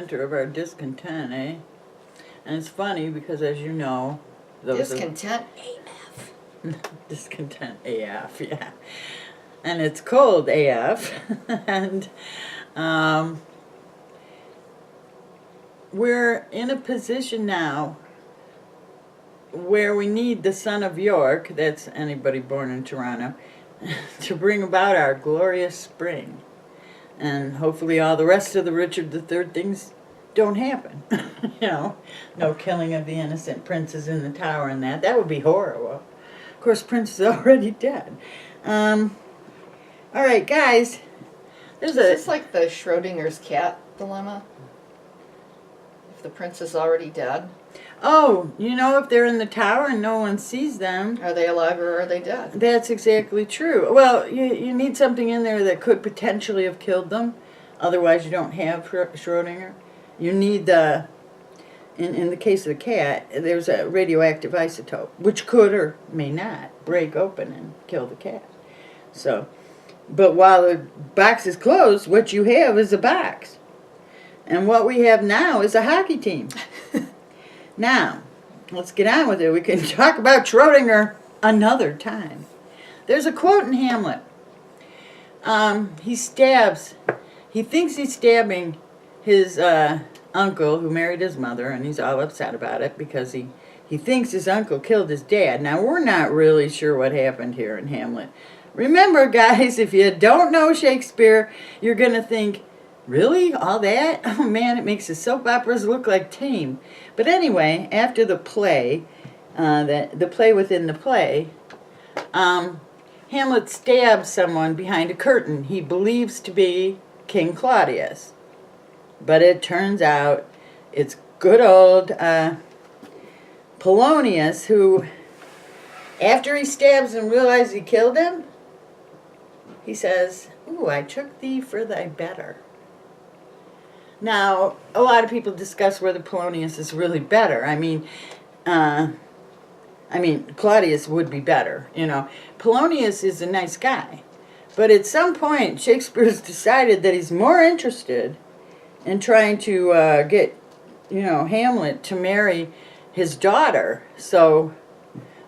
center of our discontent, eh? And it's funny because, as you know, those discontent AF. Discontent AF, yeah. And it's cold AF. And we're in a position now where we need the son of York, that's anybody born in Toronto, to bring about our glorious spring. And hopefully all the rest of the Richard III things don't happen. You know, no killing of the innocent princes in the tower and that. That would be horrible. Of course, Prince is already dead. All right, guys. Is this like the Schrodinger's cat dilemma? If the prince is already dead? Oh, you know, if they're in the tower and no one sees them... Are they alive or are they dead? That's exactly true. Well, you need something in there that could potentially have killed them. Otherwise, you don't have Schrodinger. You need the... In the case of the cat, there's a radioactive isotope, which could or may not break open and kill the cat. So, but while the box is closed, what you have is a box. And what we have now is a hockey team. Now, let's get on with it. We can talk about Schrodinger another time. There's a quote in Hamlet. He thinks he's stabbing his uncle who married his mother, and he's all upset about it because he thinks his uncle killed his dad. Now, we're not really sure what happened here in Hamlet. Remember, guys, if you don't know Shakespeare, you're going to think, really? All that? Oh, man, it makes the soap operas look like tame. But anyway, after the play, the play within the play, Hamlet stabs someone behind a curtain he believes to be King Claudius. But it turns out it's good old Polonius who, after he stabs and realizes he killed him, he says, "Ooh, I took thee for thy better." Now, a lot of people discuss whether Polonius is really better. I mean, Claudius would be better, you know. Polonius is a nice guy. But at some point, Shakespeare's decided that he's more interested in trying to get, you know, Hamlet to marry his daughter. So,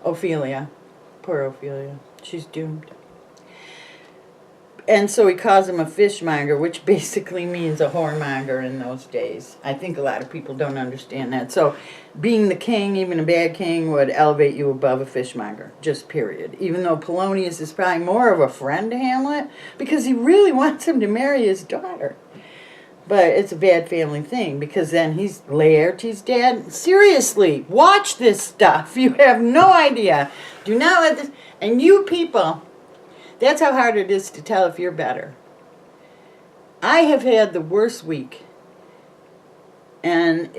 Ophelia, poor Ophelia, she's doomed. And so he calls him a fishmonger, which basically means a whoremonger in those days. I think a lot of people don't understand that. So being the king, even a bad king, would elevate you above a fishmonger, just period. Even though Polonius is probably more of a friend to Hamlet, because he really wants him to marry his daughter. But it's a bad family thing, because then he's Laertes' dad. Seriously, watch this stuff. You have no idea. Do not let this... And you people... That's how hard it is to tell if you're better. I have had the worst week. And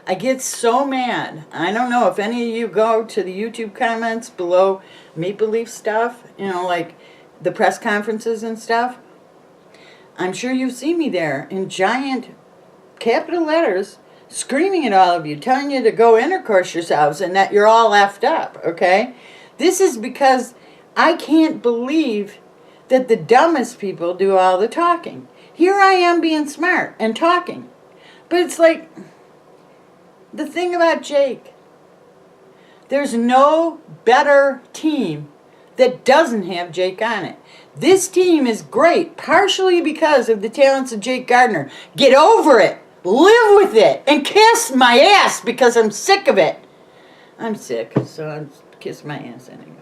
I get so mad. I don't know if any of you go to the YouTube comments below Maple Leaf stuff, you know, like the press conferences and stuff. I'm sure you've seen me there in giant capital letters screaming at all of you, telling you to go intercourse yourselves and that you're all effed up, okay? This is because I can't believe that the dumbest people do all the talking. Here I am being smart and talking. But it's like the thing about Jake. There's no better team that doesn't have Jake on it. This team is great, partially because of the talents of Jake Gardner. Get over it. Live with it. And kiss my ass because I'm sick of it. I'm sick, so I'll kiss my ass anyway.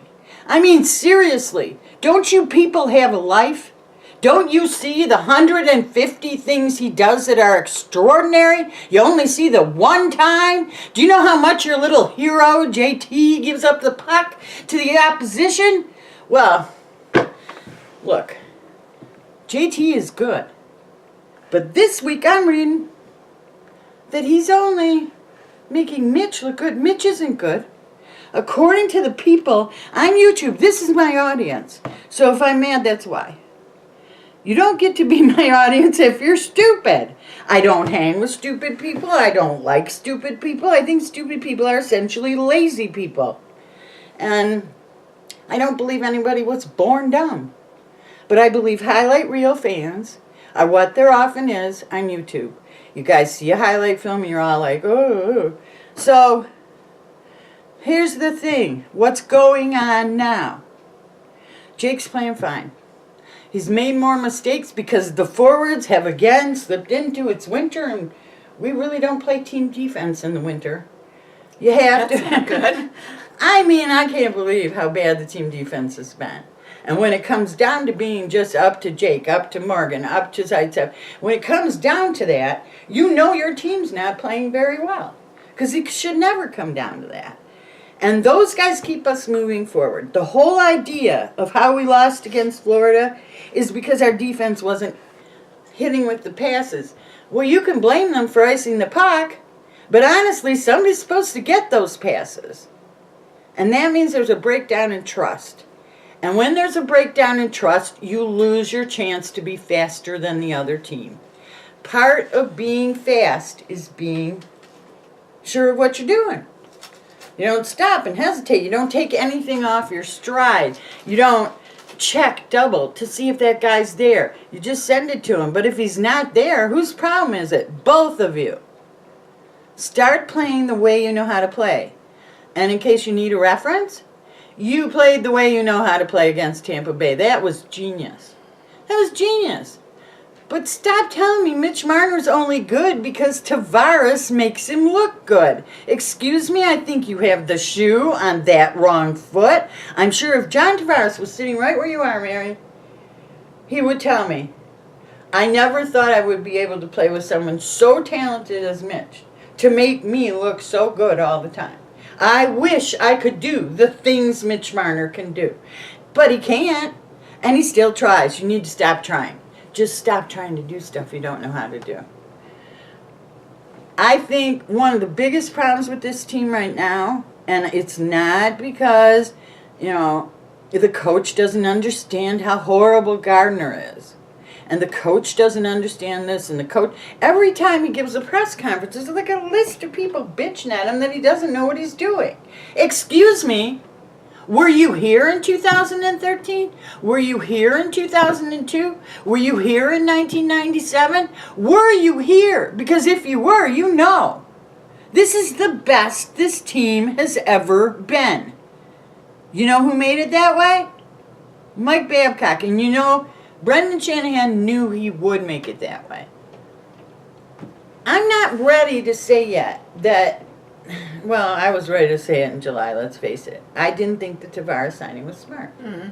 I mean, seriously, don't you people have a life? Don't you see the 150 things he does that are extraordinary? You only see the one time? Do you know how much your little hero, JT, gives up the puck to the opposition? Well, look, JT is good. But this week I'm reading that he's only making Mitch look good. Mitch isn't good. According to the people on YouTube, this is my audience. So if I'm mad, that's why. You don't get to be my audience if you're stupid. I don't hang with stupid people. I don't like stupid people. I think stupid people are essentially lazy people. And I don't believe anybody was born dumb. But I believe highlight reel fans are what there often is on YouTube. You guys see a highlight film and you're all like, oh. So, here's the thing. What's going on now? Jake's playing fine. He's made more mistakes because the forwards have again slipped into it's winter and we really don't play team defense in the winter. You have That's not good. I mean, I can't believe how bad the team defense has been. And when it comes down to being just up to Jake, up to Morgan, up to Zaitsev, when it comes down to that, you know your team's not playing very well. Because it should never come down to that. And those guys keep us moving forward. The whole idea of how we lost against Florida is because our defense wasn't hitting with the passes. Well, you can blame them for icing the puck, but honestly, somebody's supposed to get those passes. And that means there's a breakdown in trust. And when there's a breakdown in trust, you lose your chance to be faster than the other team. Part of being fast is being sure of what you're doing. You don't stop and hesitate. You don't take anything off your stride. You don't check double to see if that guy's there. You just send it to him. But if he's not there, whose problem is it? Both of you. Start playing the way you know how to play. And in case you need a reference, you played the way you know how to play against Tampa Bay. That was genius. That was genius. But stop telling me Mitch Marner's only good because Tavares makes him look good. Excuse me, I think you have the shoe on that wrong foot. I'm sure if John Tavares was sitting right where you are, Mary, he would tell me. I never thought I would be able to play with someone so talented as Mitch to make me look so good all the time. I wish I could do the things Mitch Marner can do. But he can't, and he still tries. You need to stop trying. Just stop trying to do stuff you don't know how to do. I think one of the biggest problems with this team right now, and it's not because, the coach doesn't understand how horrible Gardner is. And the coach doesn't understand this, and the coach, every time he gives a press conference, there's like a list of people bitching at him that he doesn't know what he's doing. Excuse me, were you here in 2013? Were you here in 2002? Were you here in 1997? Were you here? Because if you were, you know. This is the best this team has ever been. You know who made it that way? Mike Babcock. And you know, Brendan Shanahan knew he would make it that way. I'm not ready to say yet that, well, I was ready to say it in July, let's face it. I didn't think the Tavares signing was smart. Mm-hmm.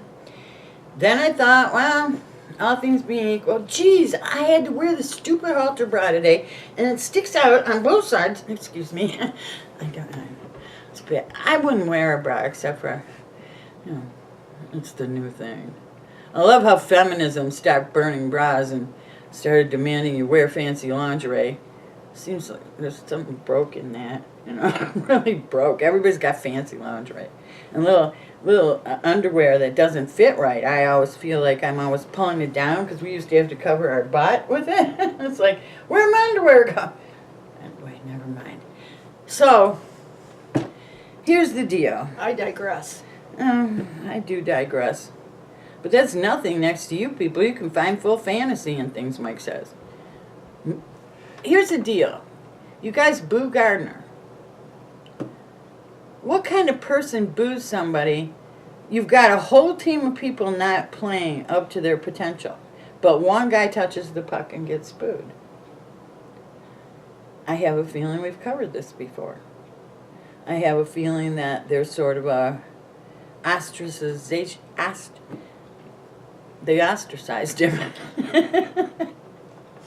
Then I thought, well, all things being equal, geez, I had to wear the stupid halter bra today, and it sticks out on both sides. Excuse me. It's bad. I wouldn't wear a bra except for, it's the new thing. I love how feminism stopped burning bras and started demanding you wear fancy lingerie. Seems like there's something broke in that, really broke. Everybody's got fancy lingerie. And little underwear that doesn't fit right. I always feel like I'm always pulling it down because we used to have to cover our butt with it. It's like, where'd my underwear go? Anyway, never mind. So, here's the deal. I digress. I do digress. But that's nothing next to you people. You can find full fantasy in things, Mike says. Here's the deal. You guys boo Gardner. What kind of person boos somebody? You've got a whole team of people not playing up to their potential. But one guy touches the puck and gets booed. I have a feeling we've covered this before. I have a feeling that there's sort of a ostracization. They ostracized him.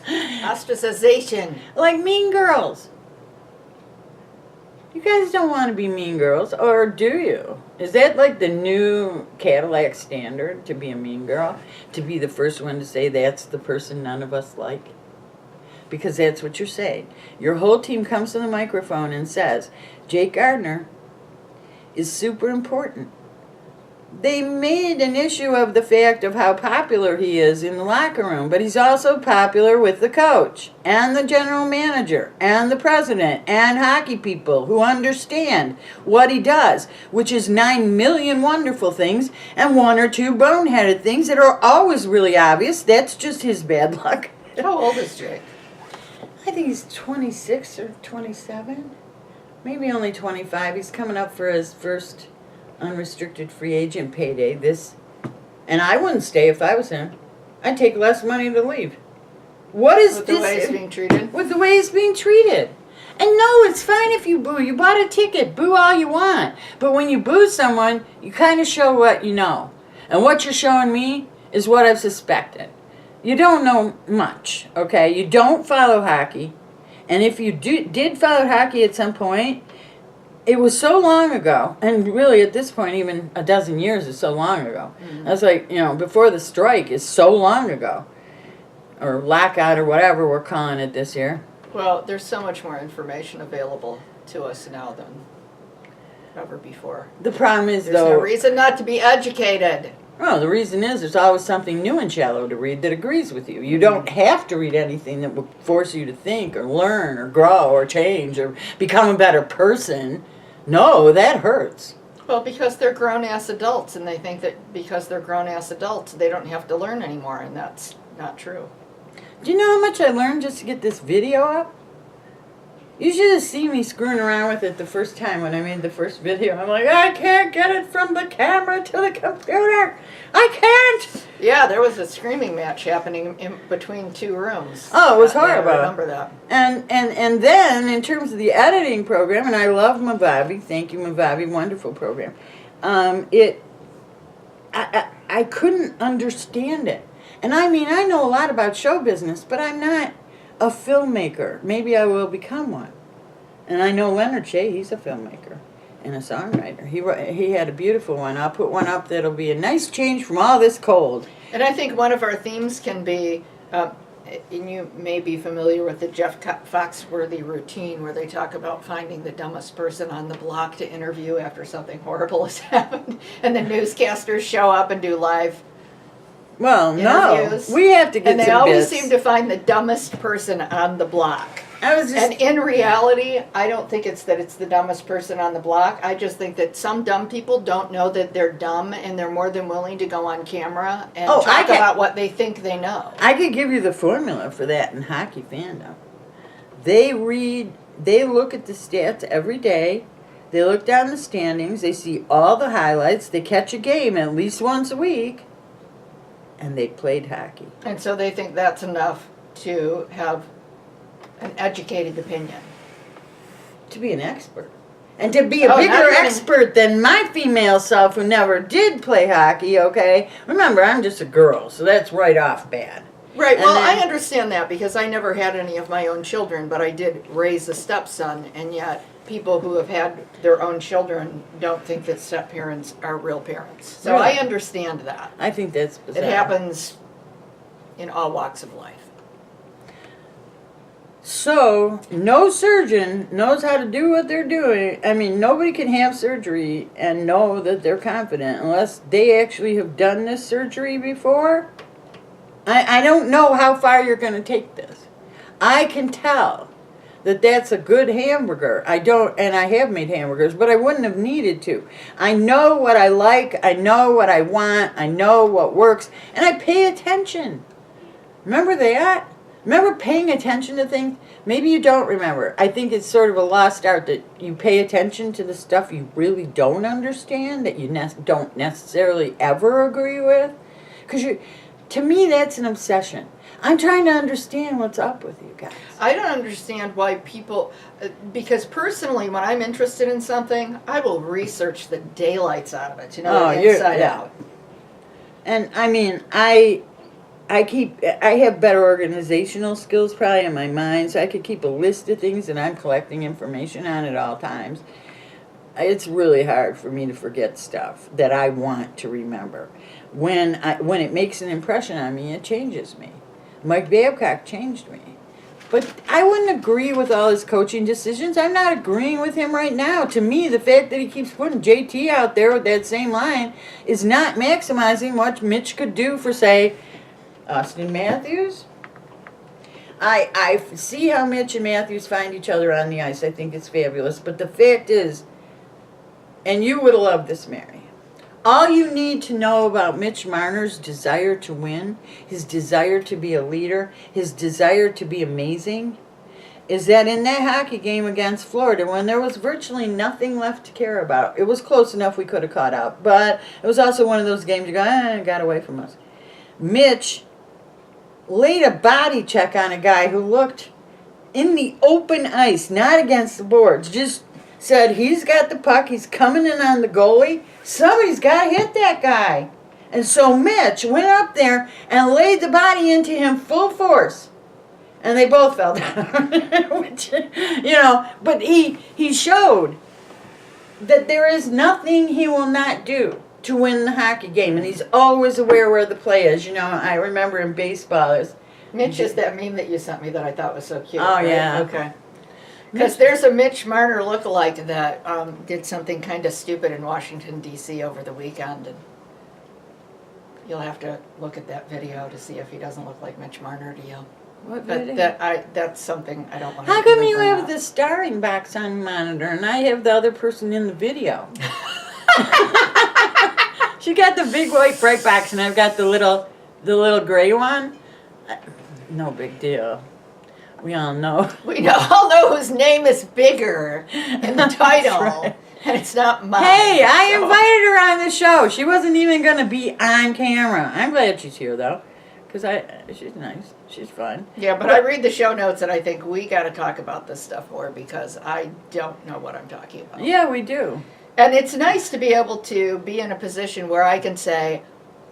Ostracization. Like Mean Girls. You guys don't want to be mean girls, or do you? Is that like the new Cadillac standard, to be a mean girl? To be the first one to say that's the person none of us like? Because that's what you're saying. Your whole team comes to the microphone and says, Jake Gardner is super important. They made an issue of the fact of how popular he is in the locker room, but he's also popular with the coach and the general manager and the president and hockey people who understand what he does, which is 9 million wonderful things and 1 or 2 boneheaded things that are always really obvious. That's just his bad luck. How old is Jake? I think he's 26 or 27. Maybe only 25. He's coming up for his first unrestricted free agent payday. And I wouldn't stay if I was him. I'd take less money to leave. What is With this? the way he's being treated? With the way he's being treated. And no, it's fine if you boo. You bought a ticket. Boo all you want. But when you boo someone, you kind of show what you know. And what you're showing me is what I've suspected. You don't know much, okay? You don't follow hockey. And if you did follow hockey at some point, it was so long ago. And really, at this point, even a dozen years is so long ago. Mm-hmm. That's like, before the strike is so long ago. Or lockout or whatever we're calling it this year. Well, there's so much more information available to us now than ever before. The problem is, There's no reason not to be educated. Well, the reason is there's always something new and shallow to read that agrees with you. You don't have to read anything that will force you to think or learn or grow or change or become a better person. No, that hurts. Well, because they're grown-ass adults, and they think that because they're grown-ass adults, they don't have to learn anymore, and that's not true. Do you know how much I learned just to get this video up? You should have seen me screwing around with it the first time when I made the first video. I'm like, I can't get it from the camera to the computer. I can't. Yeah, there was a screaming match happening in between two rooms. Oh, it was horrible. I remember that. And then in terms of the editing program, and I love Mavavi. Thank you, Mavavi. Wonderful program. I couldn't understand it. And I mean, I know a lot about show business, but I'm not a filmmaker. Maybe I will become one. And I know Leonard SHEA, he's a filmmaker and a songwriter. He had a beautiful one. I'll put one up that'll be a nice change from all this cold. And I think one of our themes can be, and you may be familiar with the Jeff Foxworthy routine where they talk about finding the dumbest person on the block to interview after something horrible has happened. And the newscasters show up and do live interviews. No, we have to get and they some always bits. seem to find the dumbest person on the block. And in reality, I don't think it's that it's the dumbest person on the block. I just think that some dumb people don't know that they're dumb, and they're more than willing to go on camera and talk about what they think they know. I could give you the formula for that in hockey fandom. They look at the stats every day. They look down the standings. They see all the highlights. They catch a game at least once a week. And they played hockey. And so they think that's enough to have an educated opinion. To be an expert. And to be a bigger expert than my female self who never did play hockey, okay? Remember, I'm just a girl, so that's right off bad. Right, well, I understand that because I never had any of my own children, but I did raise a stepson, and yet people who have had their own children don't think that step-parents are real parents. So Really? I understand that. I think that's bizarre. It happens in all walks of life. So, no surgeon knows how to do what they're doing. I mean, nobody can have surgery and know that they're confident unless they actually have done this surgery before. I don't know how far you're going to take this. I can tell that that's a good hamburger. I have made hamburgers, but I wouldn't have needed to. I know what I like, I know what I want, I know what works, and I pay attention. Remember that? Remember paying attention to things? Maybe you don't remember. I think it's sort of a lost art that you pay attention to the stuff you really don't understand, that you don't necessarily ever agree with. Because to me, that's an obsession. I'm trying to understand what's up with you guys. I don't understand why people, because personally, when I'm interested in something, I will research the daylights out of it to know it inside out. And I mean, I have better organizational skills probably in my mind, so I could keep a list of things that I'm collecting information on at all times. It's really hard for me to forget stuff that I want to remember. When it makes an impression on me, it changes me. Mike Babcock changed me. But I wouldn't agree with all his coaching decisions. I'm not agreeing with him right now. To me, the fact that he keeps putting JT out there with that same line is not maximizing what Mitch could do for, say, Austin Matthews. I see how Mitch and Matthews find each other on the ice. I think it's fabulous. But the fact is, and you would have loved this, Mary, All you need to know about Mitch Marner's desire to win, his desire to be a leader, his desire to be amazing, is that in that hockey game against Florida, when there was virtually nothing left to care about, it was close enough we could have caught up, but it was also one of those games you go, it got away from us. Mitch laid a body check on a guy who looked in the open ice, not against the boards, just said, he's got the puck, he's coming in on the goalie, somebody's got to hit that guy. And so Mitch went up there and laid the body into him full force. And they both fell down. Which, but he showed that there is nothing he will not do to win the hockey game. And he's always aware where the play is. I remember in baseball. Mitch is that meme that you sent me that I thought was so cute. Oh, right? yeah. Okay. Because there's a Mitch Marner lookalike that did something kind of stupid in Washington, D.C. over the weekend. And you'll have to look at that video to see if he doesn't look like Mitch Marner to you. What But video? that's something I don't want to How come you bring have up. the starring box on monitor and I have the other person in the video? She got the big white bright box and I've got the little gray one. No big deal. We all know. We all know whose name is bigger in the title, right. and it's not mine. Hey, I so- invited her on the show. She wasn't even going to be on camera. I'm glad she's here, though, because she's nice. She's fun. Yeah, but I read the show notes and I think we got to talk about this stuff more because I don't know what I'm talking about. Yeah, we do. And it's nice to be able to be in a position where I can say,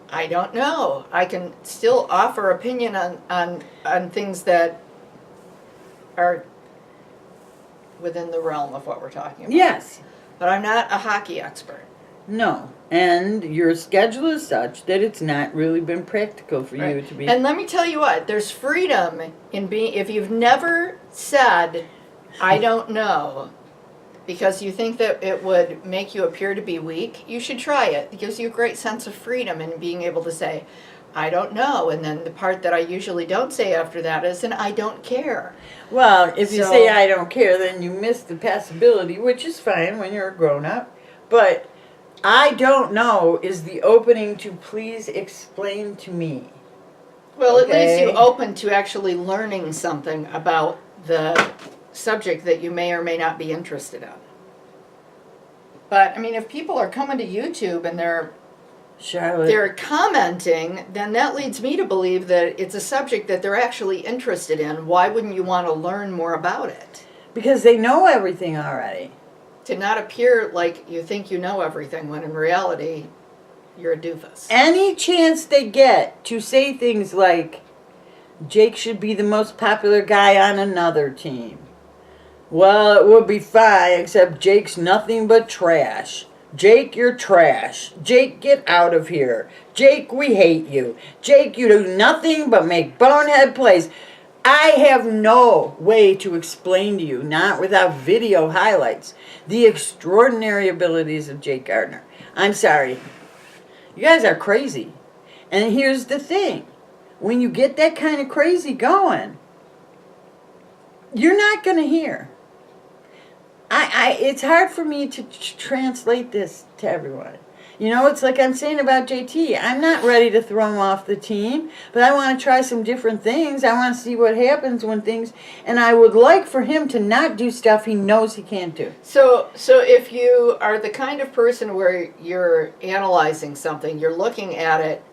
I don't know. I can still offer opinion on things that are within the realm of what we're talking about. Yes. But I'm not a hockey expert. No. And your schedule is such that it's not really been practical for you Right. to be. And let me tell you what, there's freedom in being, if you've never said, I don't know, because you think that it would make you appear to be weak, you should try it. It gives you a great sense of freedom in being able to say, I don't know. And then the part that I usually don't say after that is, and I don't care. Well, if you So- say I don't care, then you miss the possibility, which is fine when you're a grown-up. But I don't know is the opening to please explain to me. Well, it leaves you Okay. open to actually learning something about the subject that you may or may not be interested in. But, I mean, if people are coming to YouTube and Charlotte. they're commenting, then that leads me to believe that it's a subject that they're actually interested in. Why wouldn't you want to learn more about it? Because they know everything already. To not appear like you think you know everything when in reality, you're a doofus. Any chance they get to say things like, Jake should be the most popular guy on another team. Well, it would be fine, except Jake's nothing but trash. Jake, you're trash. Jake, get out of here. Jake, we hate you. Jake, you do nothing but make bonehead plays. I have no way to explain to you, not without video highlights, the extraordinary abilities of Jake Gardner. I'm sorry. You guys are crazy. And here's the thing. When you get that kind of crazy going, you're not going to hear. It's hard for me to translate this to everyone. It's like I'm saying about JT. I'm not ready to throw him off the team, but I want to try some different things. I want to see what happens when things, and I would like for him to not do stuff he knows he can't do. So if you are the kind of person where you're analyzing something, you're looking at it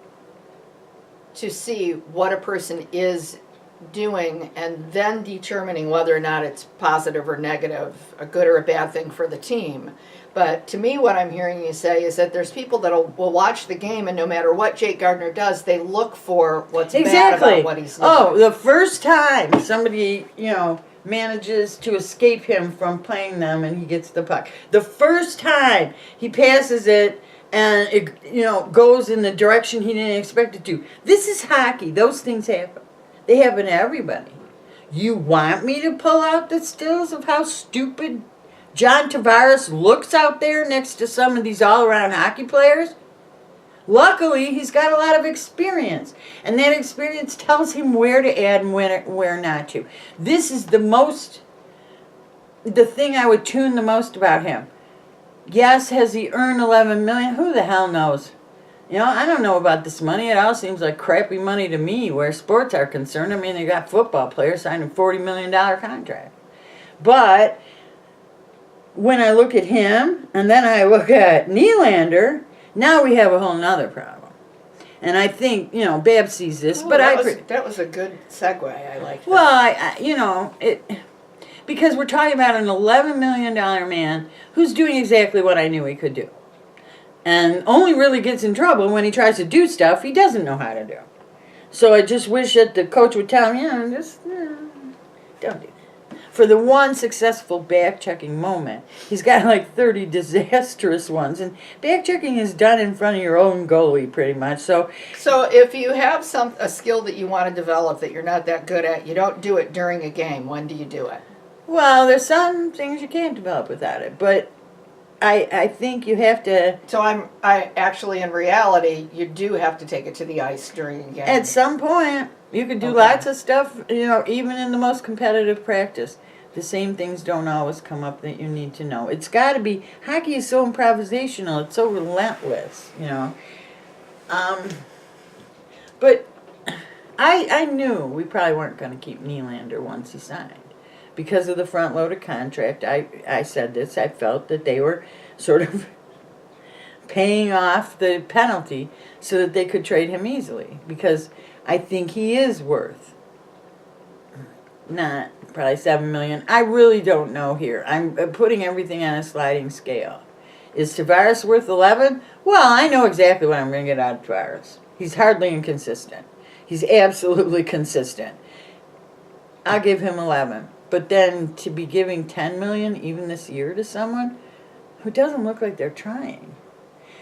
to see what a person is doing and then determining whether or not it's positive or negative, a good or a bad thing for the team. But to me, what I'm hearing you say is that there's people that will watch the game, and no matter what Jake Gardner does, they look for what's bad about what he's doing. Oh, the first time somebody, manages to escape him from playing them and he gets the puck. The first time he passes it and it, goes in the direction he didn't expect it to. This is hockey. Those things happen. They happen to everybody. You want me to pull out the stills of how stupid John Tavares looks out there next to some of these all-around hockey players? Luckily, he's got a lot of experience, and that experience tells him where to add and where not to. This is the thing I would tune the most about him. Yes, has he earned 11 million? Who the hell knows? You know, I don't know about this money. It all seems like crappy money to me where sports are concerned. I mean, they got football players signing $40 million contract. But when I look at him and then I look at Nylander, now we have a whole nother problem. And I think, you know, Babs sees this, but that was a good segue. I like that. Well, you know, because we're talking about an $11 million man who's doing exactly what I knew he could do. And only really gets in trouble when he tries to do stuff he doesn't know how to do. So I just wish that the coach would tell him, don't do that. For the one successful back-checking moment, he's got like 30 disastrous ones. And back-checking is done in front of your own goalie pretty much. So if you have a skill that you want to develop that you're not that good at, you don't do it during a game. When do you do it? Well, there's some things you can't develop without it. But I think you have to... So I actually, in reality, you do have to take it to the ice during a game. At some point, you could do lots of stuff, you know, even in the most competitive practice. The same things don't always come up that you need to know. It's got to be... Hockey is so improvisational. It's so relentless, you know. But I knew we probably weren't going to keep Nylander once he signed. Because of the front-loaded contract, I said this, I felt that they were sort of paying off the penalty so that they could trade him easily. Because I think he is worth, not probably $7 million. I really don't know here. I'm putting everything on a sliding scale. Is Tavares worth 11? Well, I know exactly what I'm going to get out of Tavares. He's hardly inconsistent. He's absolutely consistent. I'll give him 11. But then to be giving $10 million even this year to someone who doesn't look like they're trying,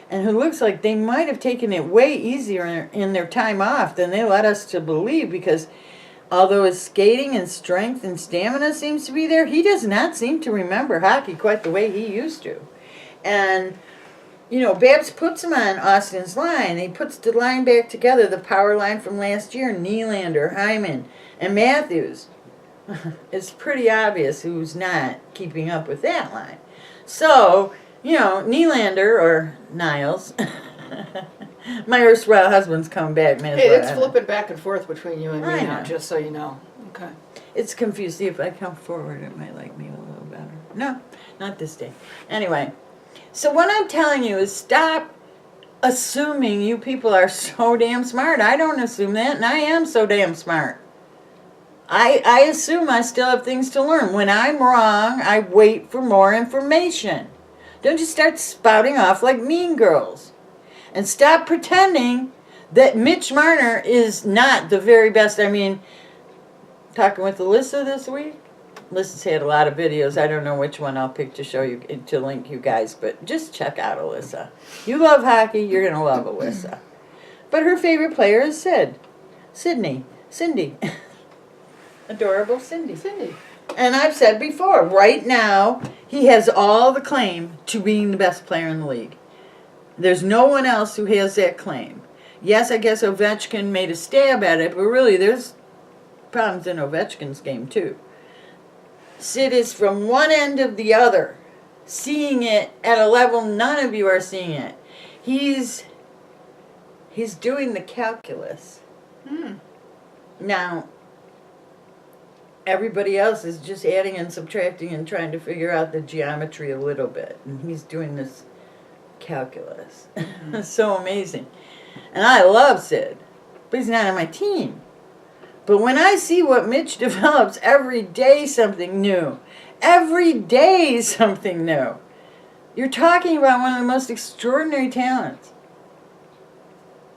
and who looks like they might have taken it way easier in their time off than they led us to believe, because although his skating and strength and stamina seems to be there, he does not seem to remember hockey quite the way he used to. And, you know, Babs puts him on Austin's line. He puts the line back together, the power line from last year, Nylander, Hyman, and Matthews. It's pretty obvious who's not keeping up with that line. So, you know, Nylander, or Niles, my erstwhile husband's coming back. Man, hey, it's flipping back and forth between you and me I now, know. just so you know. Okay. It's confused. See, if I come forward, it might like me a little better. No, not this day. Anyway, so what I'm telling you is stop assuming you people are so damn smart. I don't assume that, and I am so damn smart. I assume I still have things to learn. When I'm wrong, I wait for more information. Don't just start spouting off like mean girls. And stop pretending that Mitch Marner is not the very best. I mean, talking with ALYSSA this week. ALYSSA's had a lot of videos. I don't know which one I'll pick to show you, to link you guys, but just check out ALYSSA. You love hockey, you're going to love ALYSSA. But her favorite player is Cindy. Adorable Cindy. And I've said before, right now, he has all the claim to being the best player in the league. There's no one else who has that claim. Yes, I guess Ovechkin made a stab at it, but really there's problems in Ovechkin's game too. Sid is from one end of the other, seeing it at a level none of you are seeing it. He's doing the calculus. Now, everybody else is just adding and subtracting and trying to figure out the geometry a little bit. And he's doing this calculus. It's so amazing. And I love Sid, but he's not on my team. But when I see what Mitch develops, every day something new. Every day something new. You're talking about one of the most extraordinary talents.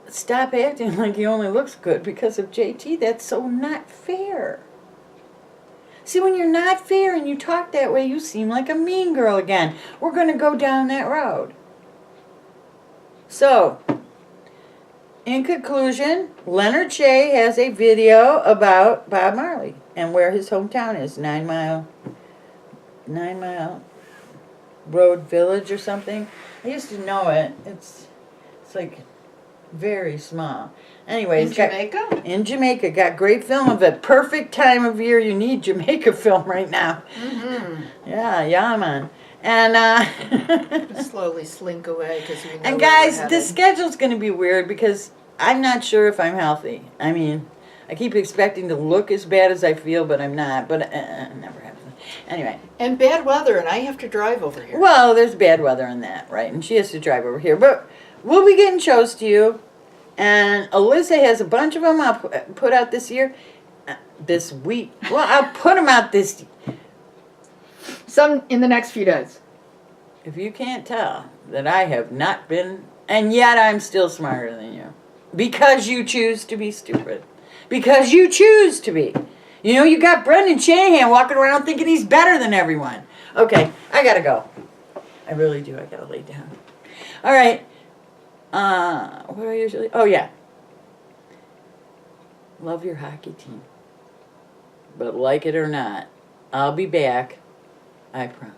Stop acting like he only looks good because of JT. That's so not fair. See, when you're not fair and you talk that way, you seem like a mean girl again. We're going to go down that road. So, in conclusion, Leonard SHEA has a video about Bob Marley and where his hometown is, 9 Mile Road Village or something. I used to know it. It's like very small. Anyway, In Jamaica? In Jamaica. Got great film of it. Perfect time of year. You need Jamaica film right now. Mm-hmm. Yeah, man. And Slowly slink away because we know and where we're guys, the headed. schedule's going to be weird because I'm not sure if I'm healthy. I mean, I keep expecting to look as bad as I feel, but I'm not. But it never happens. Anyway. And bad weather, and I have to drive over here. Well, there's bad weather in that, right? And she has to drive over here. But we'll be getting shows to you. And Alyssa has a bunch of them I'll put out this year. This week. Well, I'll put them out this. Some in the next few days. If you can't tell that I have not been, and yet I'm still smarter than you. Because you choose to be stupid. Because you choose to be. You know, you got Brendan Shanahan walking around thinking he's better than everyone. Okay, I gotta go. I really do. I gotta lay down. All right. What do I usually? Oh, yeah. Love your hockey team. But like it or not, I'll be back. I promise.